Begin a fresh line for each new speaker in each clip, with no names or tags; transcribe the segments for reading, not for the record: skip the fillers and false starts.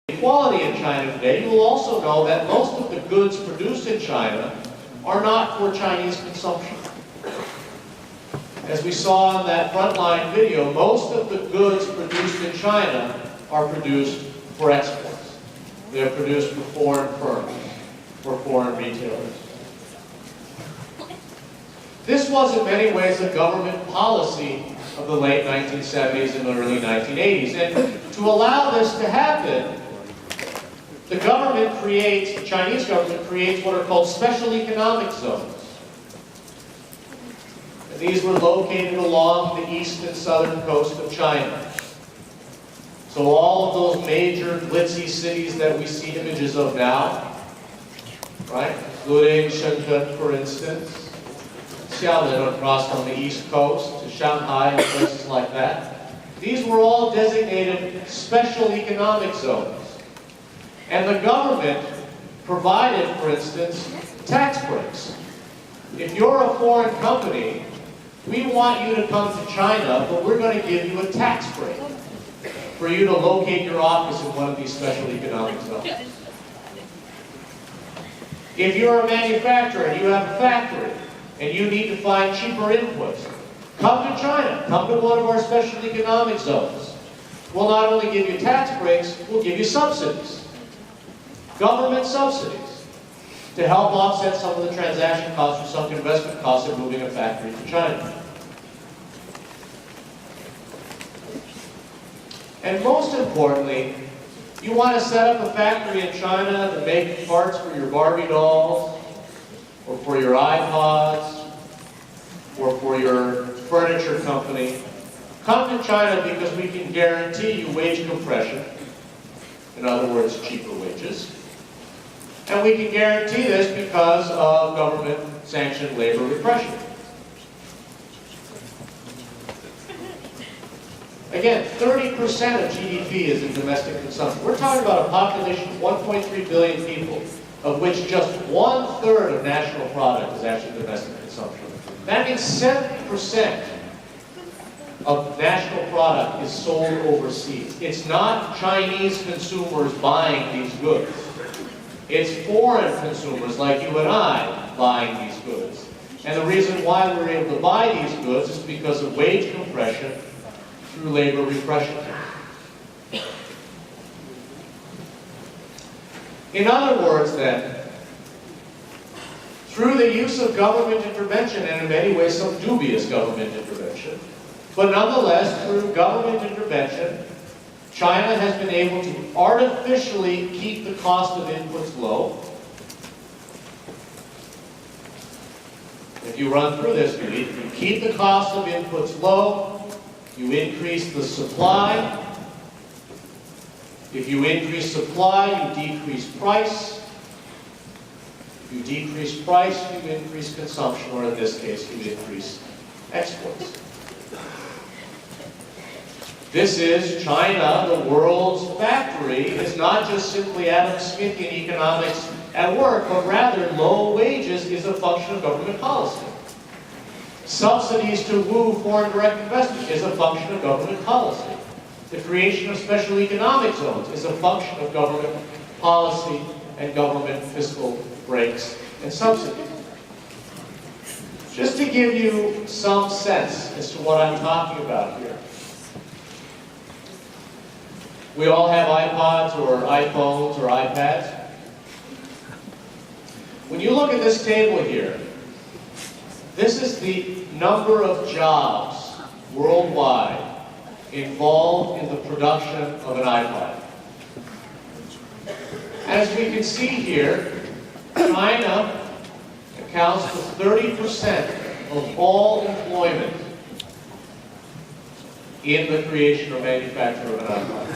Equality in China today, you will also know that most of the goods produced in China are not for Chinese consumption. As we saw in that frontline video, most of the goods produced in China are produced for exports. They're produced for foreign firms, for foreign retailers. This was in many ways a government policy of the late 1970s and the early 1980s. And to allow this to happen, the government creates, the Chinese government creates what are called special economic zones. And these were located along the east and southern coast of China. So all of those major glitzy cities that we see images of now, right? Including Shenzhen, for instance, Xiamen across on the east coast, to Shanghai and places like that. These were all designated special economic zones. And the government provided, for instance, tax breaks. If you're a foreign company, we want you to come to China, but we're going to give you a tax break for you to locate your office in one of these special economic zones. If you're a manufacturer and you have a factory and you need to find cheaper inputs, come to China, come to one of our special economic zones. We'll not only give you tax breaks, we'll give you subsidies. Government subsidies to help offset some of the transaction costs or sunk investment costs of moving a factory to China. And most importantly, you want to set up a factory in China to make parts for your Barbie dolls, or for your iPods, or for your furniture company. Come to China because we can guarantee you wage compression. In other words, cheaper wages. And we can guarantee this because of government-sanctioned labor repression. Again, 30% of GDP is in domestic consumption. We're talking about a population of 1.3 billion people, of which just 1/3 of national product is actually domestic consumption. That means 70% of national product is sold overseas. It's not Chinese consumers buying these goods. It's foreign consumers like you and I buying these goods. And the reason why we're able to buy these goods is because of wage compression through labor repression. In other words, then, through the use of government intervention, and in many ways some dubious government intervention, but nonetheless, through government intervention, China has been able to artificially keep the cost of inputs low. If you run through this, you keep the cost of inputs low, you increase the supply. If you increase supply, you decrease price. If you decrease price, you increase consumption, or in this case, you increase exports. This is China, the world's factory. It's not just simply Adam Smithian economics at work, but rather low wages is a function of government policy. Subsidies to woo foreign direct investment is a function of government policy. The creation of special economic zones is a function of government policy and government fiscal breaks and subsidies. Just to give you some sense as to what I'm talking about here. We all have iPods or iPhones or iPads. When you look at this table here, this is the number of jobs worldwide involved in the production of an iPod. As we can see here, China accounts for 30% of all employment in the creation or manufacture of an iPod.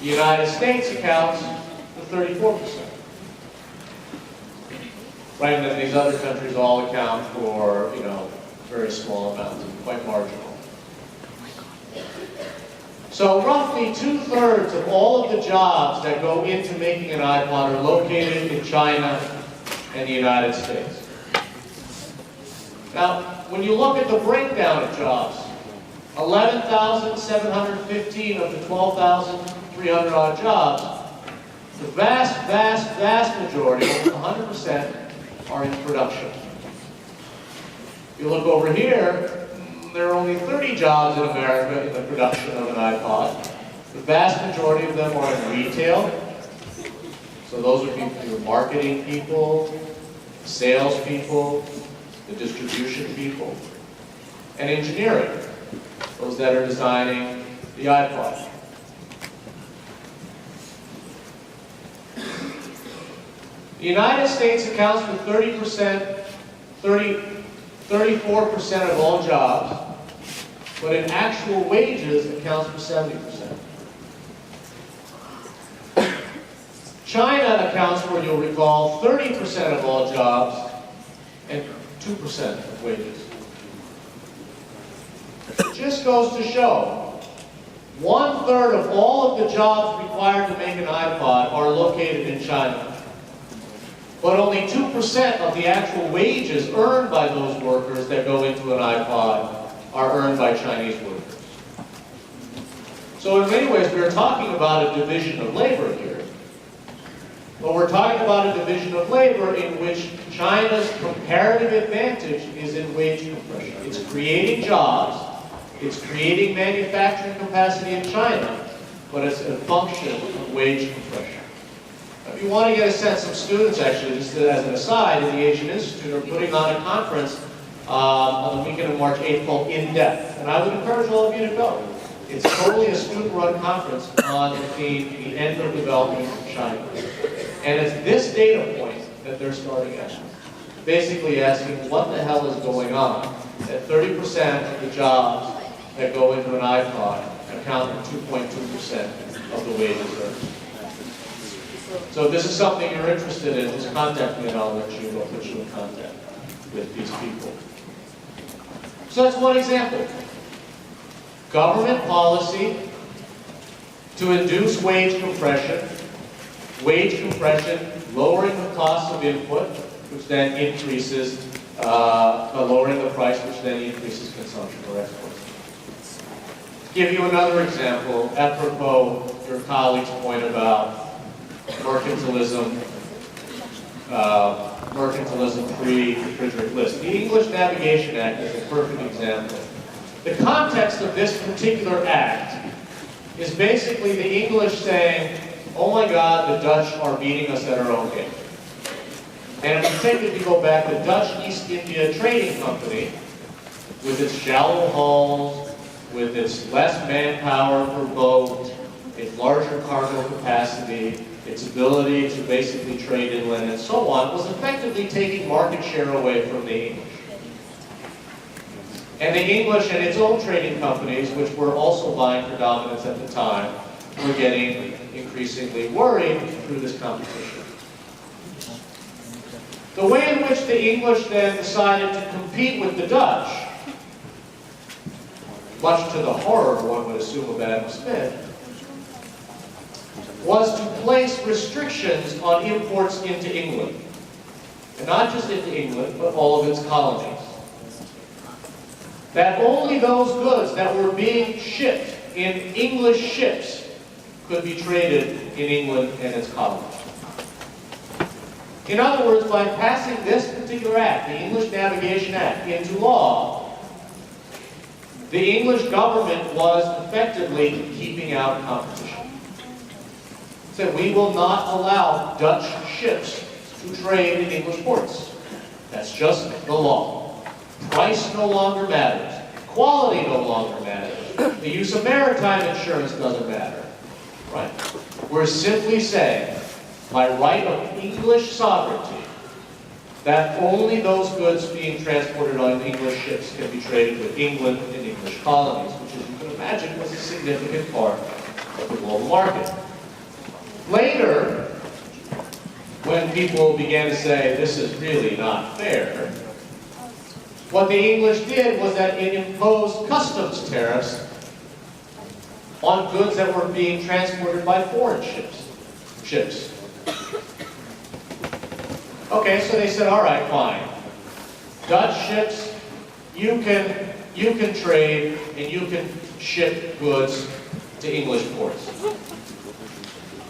The United States accounts for 34%. Right, and then these other countries all account for, very small amounts, quite marginal. So roughly 2/3 of all of the jobs that go into making an iPod are located in China and the United States. Now, when you look at the breakdown of jobs, 11,715 of the 12,300 300 odd jobs, the vast, vast, vast majority, almost 100%, are in production. If you look over here, there are only 30 jobs in America in the production of an iPod. The vast majority of them are in retail. So those are people who are marketing people, sales people, the distribution people, and engineering, those that are designing the iPod. The United States accounts for 34% of all jobs, but in actual wages accounts for 70%. China accounts for, you'll recall, 30% of all jobs and 2% of wages. It just goes to show, 1/3 of all of the jobs required to make an iPod are located in China. But only 2% of the actual wages earned by those workers that go into an iPod are earned by Chinese workers. So in many ways, we're talking about a division of labor here. But we're talking about a division of labor in which China's comparative advantage is in wage compression. It's creating jobs, it's creating manufacturing capacity in China, but it's a function of wage compression. If you want to get a sense, some students actually, just as an aside, in the Asian Institute are putting on a conference on the weekend of March 8th called In Depth. And I would encourage all of you to go. It's totally a student-run conference on the theme, the end of development in China. And it's this data point that they're starting at. Basically asking what the hell is going on that 30% of the jobs that go into an iPod account for 2.2% of the wages earned. So if this is something you're interested in, just contact me and I'll put you in contact with these people. So that's one example. Government policy to induce wage compression, lowering the cost of input, which then increases, lowering the price, which then increases consumption or exports. Give you another example, apropos your colleague's point about mercantilism pre-refrigerant list. The English Navigation Act is a perfect example. The context of this particular act is basically the English saying, oh my God, the Dutch are beating us at our own game. And if you go back, the Dutch East India Trading Company, with its shallow hulls, with its less manpower per boat, its larger cargo capacity, its ability to basically trade inland and so on, was effectively taking market share away from the English. And the English and its own trading companies, which were also buying for dominance at the time, were getting increasingly worried through this competition. The way in which the English then decided to compete with the Dutch, much to the horror, one would assume, of Adam Smith, was to place restrictions on imports into England. And not just into England, but all of its colonies. That only those goods that were being shipped in English ships could be traded in England and its colonies. In other words, by passing this particular act, the English Navigation Act, into law, the English government was effectively keeping out competition. Said, we will not allow Dutch ships to trade in English ports. That's just the law. Price no longer matters. Quality no longer matters. The use of maritime insurance doesn't matter. Right? We're simply saying, by right of English sovereignty, that only those goods being transported on English ships can be traded with England and English colonies, which, as you can imagine, was a significant part of the global market. Later, when people began to say, this is really not fair, what the English did was that it imposed customs tariffs on goods that were being transported by foreign ships. Okay, so they said, all right, fine. Dutch ships, you can trade and you can ship goods to English ports.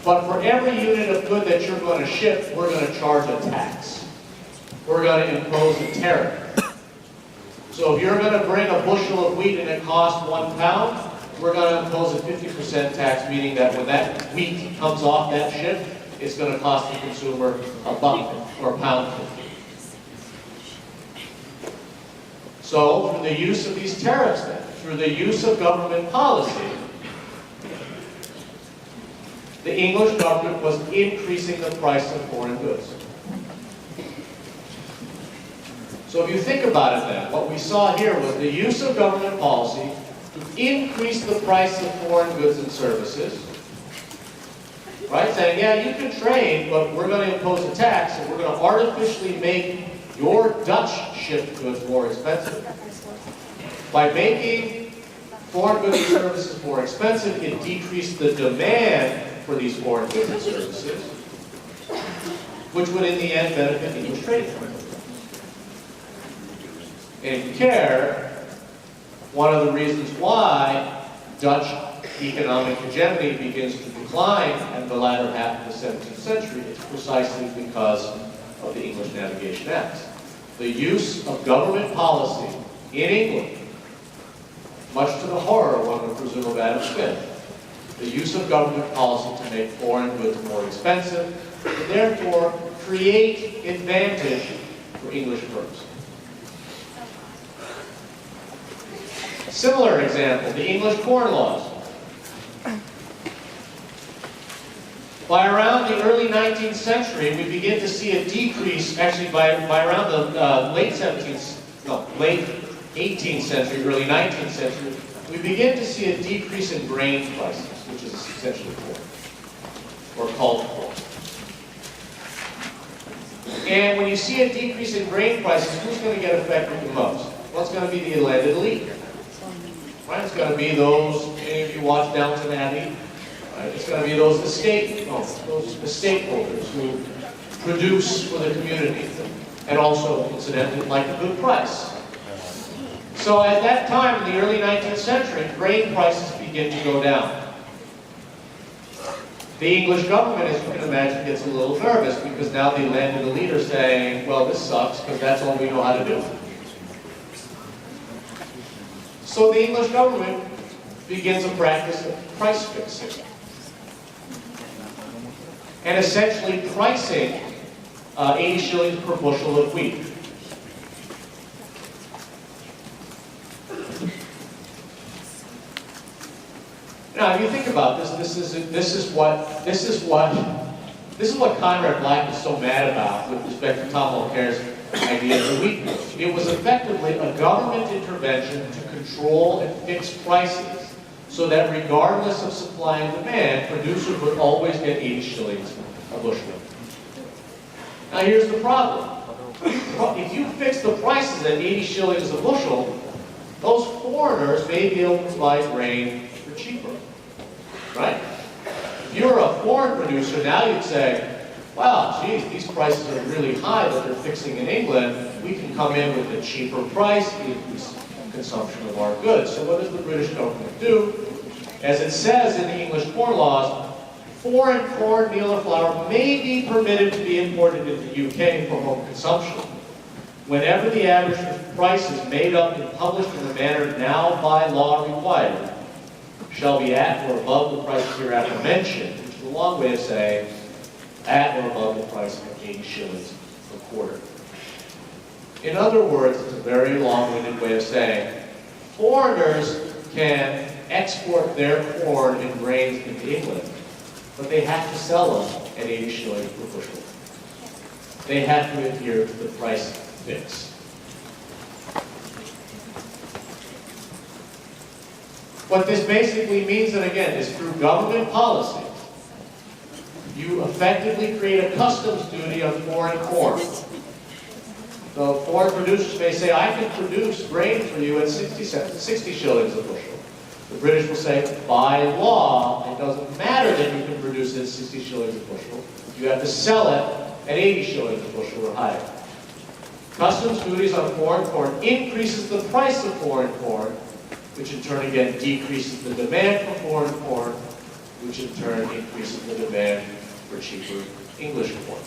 But for every unit of good that you're going to ship, we're going to charge a tax. We're going to impose a tariff. So if you're going to bring a bushel of wheat and it costs £1, we're going to impose a 50% tax, meaning that when that wheat comes off that ship, it's going to cost the consumer $1 or £1.50. So through the use of these tariffs then, through the use of government policy, the English government was increasing the price of foreign goods. So if you think about it then, what we saw here was the use of government policy to increase the price of foreign goods and services, right? Saying, yeah, you can trade, but we're going to impose a tax, and we're going to artificially make your Dutch shipped goods more expensive. By making foreign goods and services more expensive, it decreased the demand for these foreign goods and services, which would in the end benefit English trade. And if you care, one of the reasons why Dutch economic hegemony begins to decline in the latter half of the 17th century is precisely because of the English Navigation Acts. The use of government policy in England, much to the horror, one would presume, of Adam Smith, the use of government policy to make foreign goods more expensive, and therefore create advantage for English firms. Similar example, the English Corn Laws. By around the early 19th century, we begin to see a decrease, actually by around the late 18th century, early 19th century, we begin to see a decrease in grain prices, which is essentially corn, or called corn. And when you see a decrease in grain prices, who's going to get affected the most? Well, it's going to be the landed elite. Right? It's going to be those, any of you watch Downton Abbey, right? It's going to be those estate holders who produce for the community, and also, incidentally, like a good price. So at that time, in the early 19th century, grain prices begin to go down. The English government, as you can imagine, gets a little nervous because now the landed elite are saying, well, this sucks because that's all we know how to do. So the English government begins a practice of price fixing and essentially pricing 80 shillings per bushel of wheat. Now, if you think about this, this is what Conrad Black is so mad about with respect to Tom Mulcair's idea of the wheat bill. It was effectively a government intervention to control and fix prices so that regardless of supply and demand, producers would always get 80 shillings a bushel. Now, here's the problem. If you fix the prices at 80 shillings a bushel, those foreigners may be able to buy grain for cheaper. Right? If you're a foreign producer, now you'd say, wow, geez, these prices are really high that they're fixing in England. We can come in with a cheaper price, increase consumption of our goods. So what does the British government do? As it says in the English Corn Laws, foreign corn, meal, or flour may be permitted to be imported into the UK for home consumption whenever the average price is made up and published in the manner now by law required, shall be at or above the price hereafter mentioned, which is a long way of saying at or above the price of 80 shillings per quarter. In other words, it's a very long-winded way of saying foreigners can export their corn and grains into England, but they have to sell them at 80 shillings per bushel. They have to adhere to the price fix. What this basically means, and again, is through government policy, you effectively create a customs duty on foreign corn. So foreign producers may say, I can produce grain for you at 60 shillings a bushel. The British will say, by law, it doesn't matter that you can produce it at 60 shillings a bushel. You have to sell it at 80 shillings a bushel or higher. Customs duties on foreign corn increases the price of foreign corn, which in turn again decreases the demand for foreign corn, which in turn increases the demand for cheaper English corn.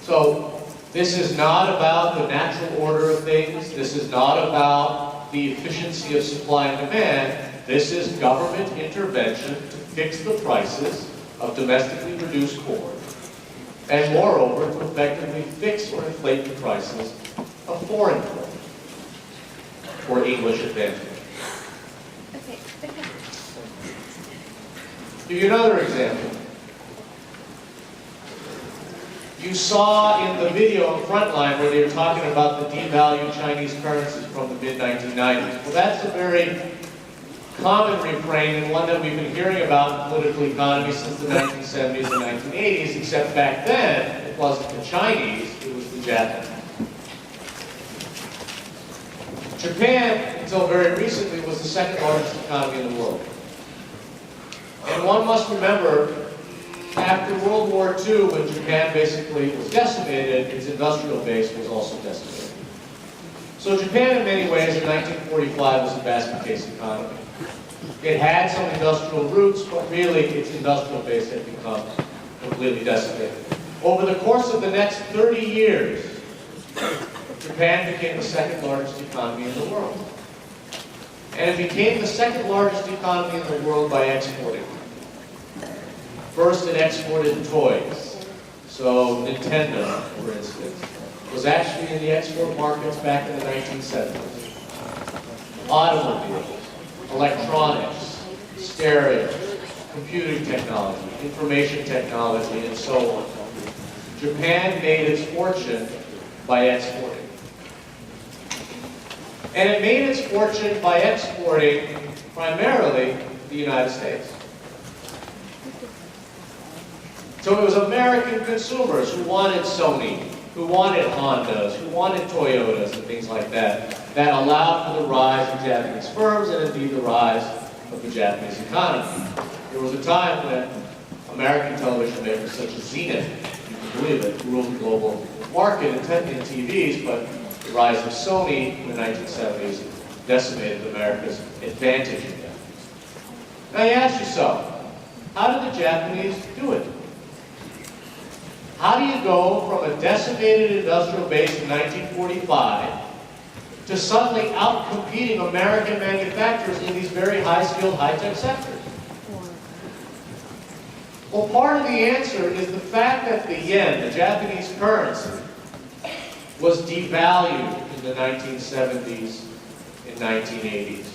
So this is not about the natural order of things. This is not about the efficiency of supply and demand. This is government intervention to fix the prices of domestically produced corn, and moreover, to effectively fix or inflate the prices of foreign corn for English advantage. Give you another example. You saw in the video in Frontline where they were talking about the devalued Chinese currencies from the mid-1990s. Well, that's a very common refrain and one that we've been hearing about in political economy since the 1970s and 1980s, except back then it wasn't the Chinese, it was the Japanese. Japan, until very recently, was the second largest economy in the world. And one must remember, after World War II, when Japan basically was decimated, its industrial base was also decimated. So Japan, in many ways, in 1945 was a basket case economy. It had some industrial roots, but really its industrial base had become completely decimated. Over the course of the next 30 years, Japan became the second largest economy in the world. And it became the second largest economy in the world by exporting. First, it exported toys. So Nintendo, for instance, was actually in the export markets back in the 1970s. Automobiles, electronics, stereo, computing technology, information technology, and so on. Japan made its fortune by exporting. And it made its fortune by exporting primarily the United States. So it was American consumers who wanted Sony, who wanted Hondas, who wanted Toyotas and things like that, that allowed for the rise of Japanese firms and indeed the rise of the Japanese economy. There was a time when American television makers such as Zenith, you can believe it, ruled the global market in TVs, but the rise of Sony in the 1970s decimated America's advantage in that. Now you ask yourself, how did the Japanese do it? How do you go from a decimated industrial base in 1945 to suddenly out-competing American manufacturers in these very high-skilled, high-tech sectors? Well, part of the answer is the fact that the yen, the Japanese currency, was devalued in the 1970s and 1980s.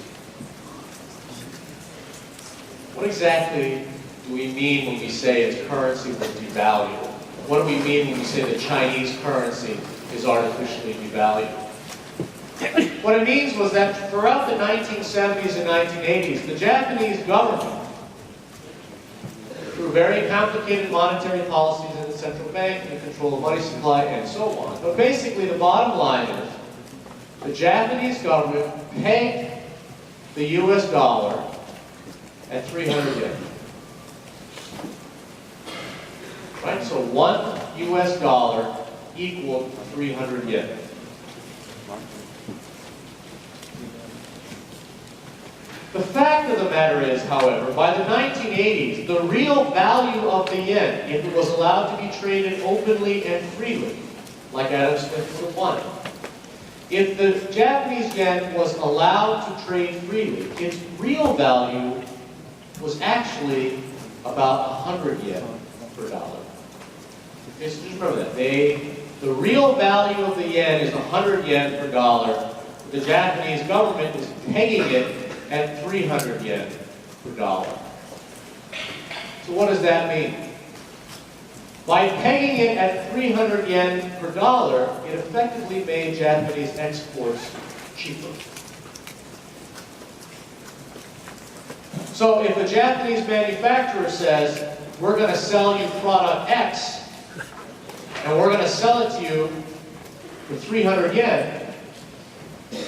What exactly do we mean when we say its currency was devalued? What do we mean when we say the Chinese currency is artificially devalued? What it means was that throughout the 1970s and 1980s, the Japanese government, through very complicated monetary policies in the central bank and the control of money supply and so on. But basically the bottom line is the Japanese government pegged the US dollar at 300 yen. Right? So 1 US dollar equaled 300 yen. The fact of the matter is, however, by the 1980s, the real value of the yen, if it was allowed to be traded openly and freely, like Adam Smith would have wanted, if the Japanese yen was allowed to trade freely, its real value was actually about 100 yen per dollar. Just remember that. The real value of the yen is 100 yen per dollar. The Japanese government is pegging it at 300 yen per dollar. So what does that mean? By pegging it at 300 yen per dollar, it effectively made Japanese exports cheaper. So if a Japanese manufacturer says, we're going to sell you product X, and we're going to sell it to you for 300 yen,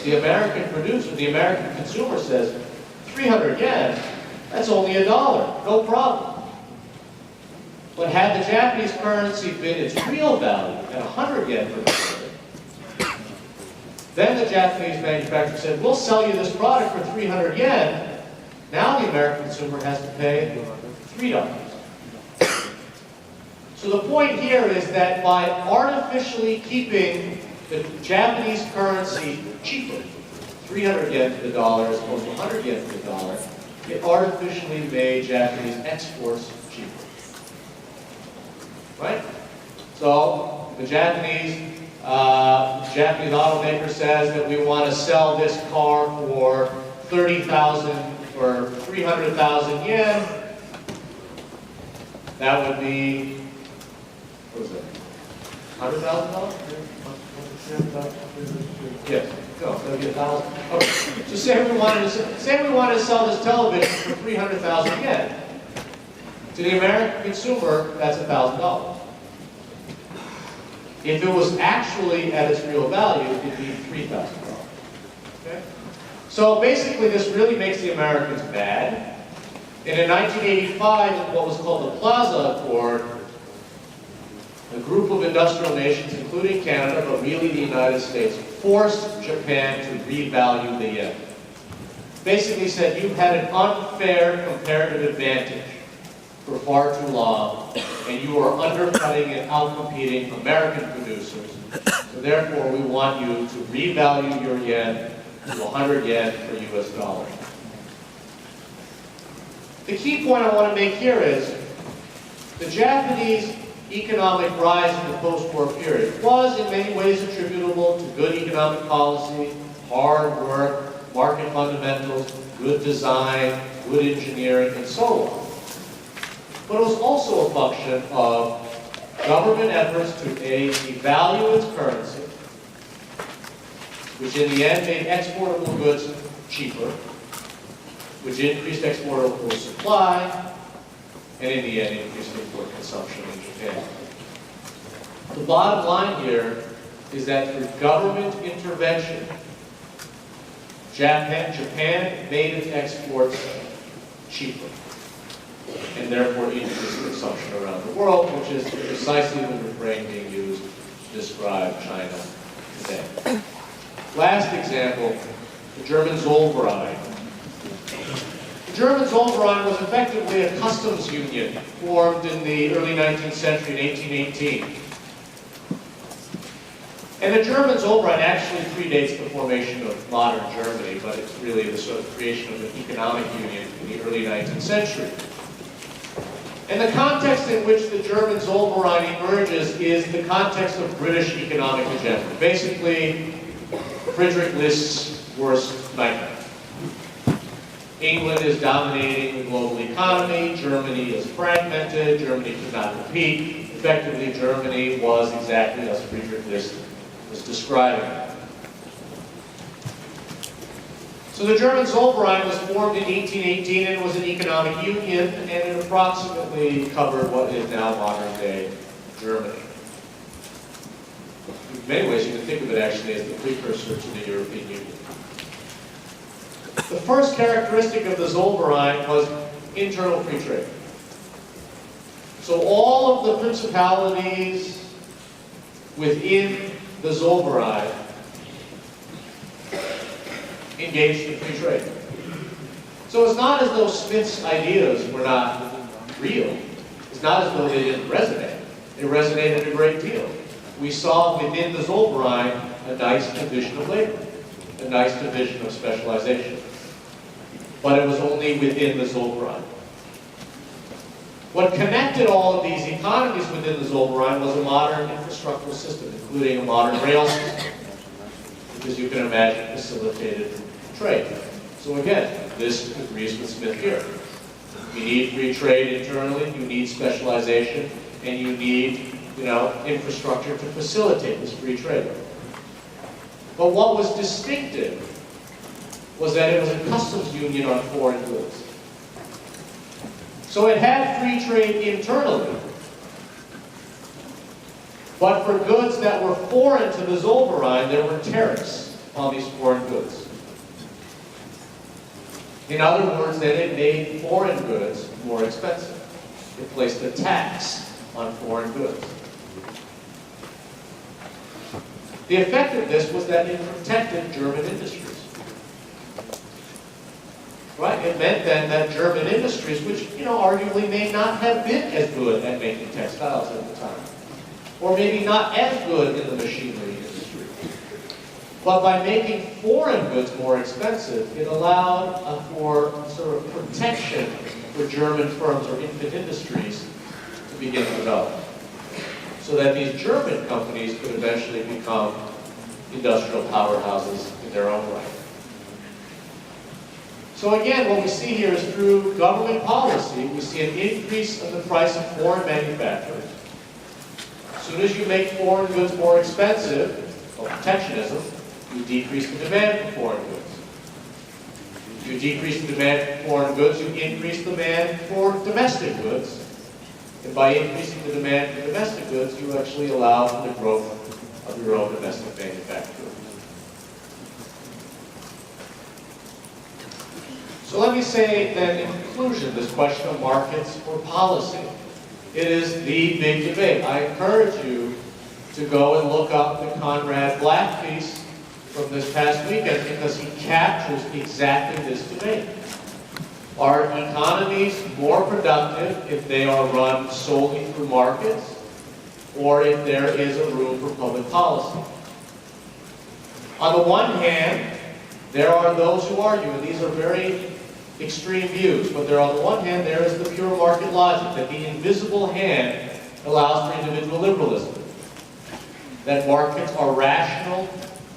the American producer, the American consumer says, 300 yen, that's only $1, no problem. But had the Japanese currency been its real value at 100 yen per dollar, then the Japanese manufacturer said, we'll sell you this product for 300 yen, Now the American consumer has to pay $3. So the point here is that by artificially keeping the Japanese currency cheaper, 300 yen to the dollar as opposed to 100 yen to the dollar, it artificially made Japanese exports cheaper. Right? So the Japanese automaker says that we want to sell this car for 30,000 or 300,000 yen. That would be, what was that? $100,000? Yes. No, that would be 1,000. Okay. So say we wanted to sell this television for 300,000 yen. To the American consumer, that's $1,000. If it was actually at its real value, it'd be $3,000. Okay? So basically, this really makes the Americans mad. And in 1985, in what was called the Plaza Accord, a group of industrial nations, including Canada, but really the United States, forced Japan to revalue the yen. Basically said, you've had an unfair comparative advantage for far too long, and you are undercutting and outcompeting American producers. So therefore, we want you to revalue your yen to 100 yen per US dollar. The key point I want to make here is the Japanese economic rise in the post-war period was in many ways attributable to good economic policy, hard work, market fundamentals, good design, good engineering, and so on. But it was also a function of government efforts to devalue its currency, which in the end made exportable goods cheaper, which increased exportable supply, and in the end increased import consumption in Japan. The bottom line here is that through government intervention, Japan made its exports cheaper, and therefore increased consumption around the world, which is precisely the refrain being used to describe China today. Last example, the German Zollverein. The German Zollverein was effectively a customs union formed in the early 19th century, in 1818. And the German Zollverein actually predates the formation of modern Germany, but it's really the sort of creation of an economic union in the early 19th century. And the context in which the German Zollverein emerges is the context of British economic agenda. Basically, Friedrich List's worst nightmare. England is dominating the global economy, Germany is fragmented, Germany could not compete. Effectively, Germany was exactly as Friedrich List was describing it. So the German Zollverein was formed in 1818 and was an economic union, and it approximately covered what is now modern-day Germany. In many ways, you can think of it actually as the precursor to the European Union. The first characteristic of the Zollverein was internal free trade. So all of the principalities within the Zollverein engaged in free trade. So it's not as though Smith's ideas were not real. It's not as though they didn't resonate. They resonated a great deal. We saw within the Zollverein a nice division of labor, a nice division of specialization. But it was only within the Zollverein. What connected all of these economies within the Zollverein was a modern infrastructural system, including a modern rail system, which, as you can imagine, facilitated trade. So again, this agrees with Smith here. You need free trade internally, you need specialization, and you need, infrastructure to facilitate this free trade. But what was distinctive was that it was a customs union on foreign goods. So it had free trade internally, but for goods that were foreign to the Zollverein, there were tariffs on these foreign goods. In other words, that it made foreign goods more expensive. It placed a tax on foreign goods. The effect of this was that it protected German industries. right? It meant then that German industries, which, arguably may not have been as good at making textiles at the time, or maybe not as good in the machinery industry. But by making foreign goods more expensive, it allowed for sort of protection for German firms or infant industries to begin to develop. So that these German companies could eventually become industrial powerhouses in their own right. So again, what we see here is through government policy, we see an increase in the price of foreign manufacturers. As soon as you make foreign goods more expensive, or protectionism, you decrease the demand for foreign goods. If you decrease the demand for foreign goods, you increase the demand for domestic goods. And by increasing the demand for domestic goods, you actually allow for the growth of your own domestic manufacturing. So let me say then in conclusion, this question of markets or policy. It is the big debate. I encourage you to go and look up the Conrad Black piece from this past weekend because he captures exactly this debate. Are economies more productive if they are run solely through markets or if there is a room for public policy? On the one hand, there are those who argue, and these are very extreme views, but on the one hand, there is the pure market logic that the invisible hand allows for individual liberalism. That markets are rational,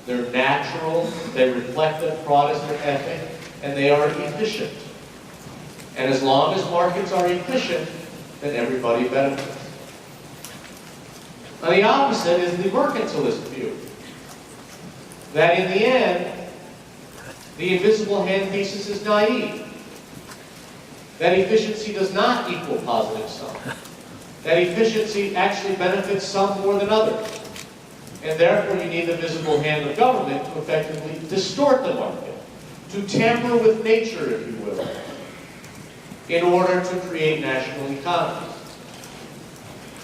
they're natural, they reflect the Protestant ethic, and they are efficient. And as long as markets are efficient, then everybody benefits. Now the opposite is the mercantilist view. That in the end, the invisible hand thesis is naive. That efficiency does not equal positive sum. That efficiency actually benefits some more than others. And therefore you need the visible hand of government to effectively distort the market, to tamper with nature, if you will, in order to create national economies.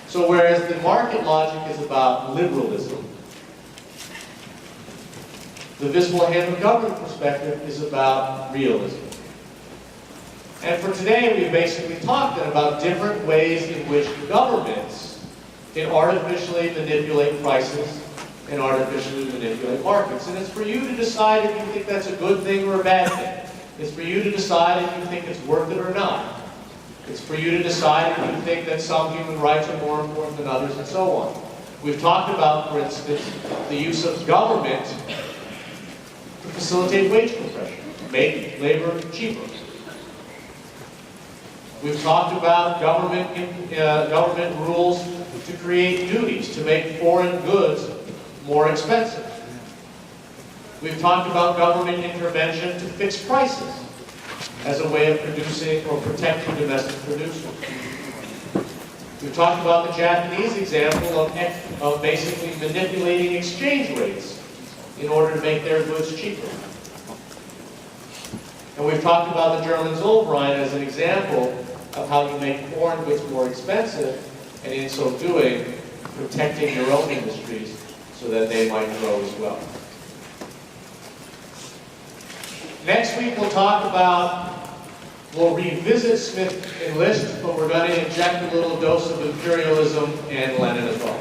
So whereas the market logic is about liberalism, the visible hand of government perspective is about realism. And for today, we've basically talked about different ways in which governments can artificially manipulate prices and artificially manipulate markets. And it's for you to decide if you think that's a good thing or a bad thing. It's for you to decide if you think it's worth it or not. It's for you to decide if you think that some human rights are more important than others, and so on. We've talked about, for instance, the use of government to facilitate wage compression, to make labor cheaper. We've talked about government rules to create duties, to make foreign goods more expensive. We've talked about government intervention to fix prices as a way of producing or protecting domestic producers. We've talked about the Japanese example of basically manipulating exchange rates in order to make their goods cheaper. And we've talked about the German Zollverein as an example of how you make foreign goods more expensive, and in so doing, protecting your own industries so that they might grow as well. Next week we'll revisit Smith and List, but we're going to inject a little dose of imperialism and Lenin as well.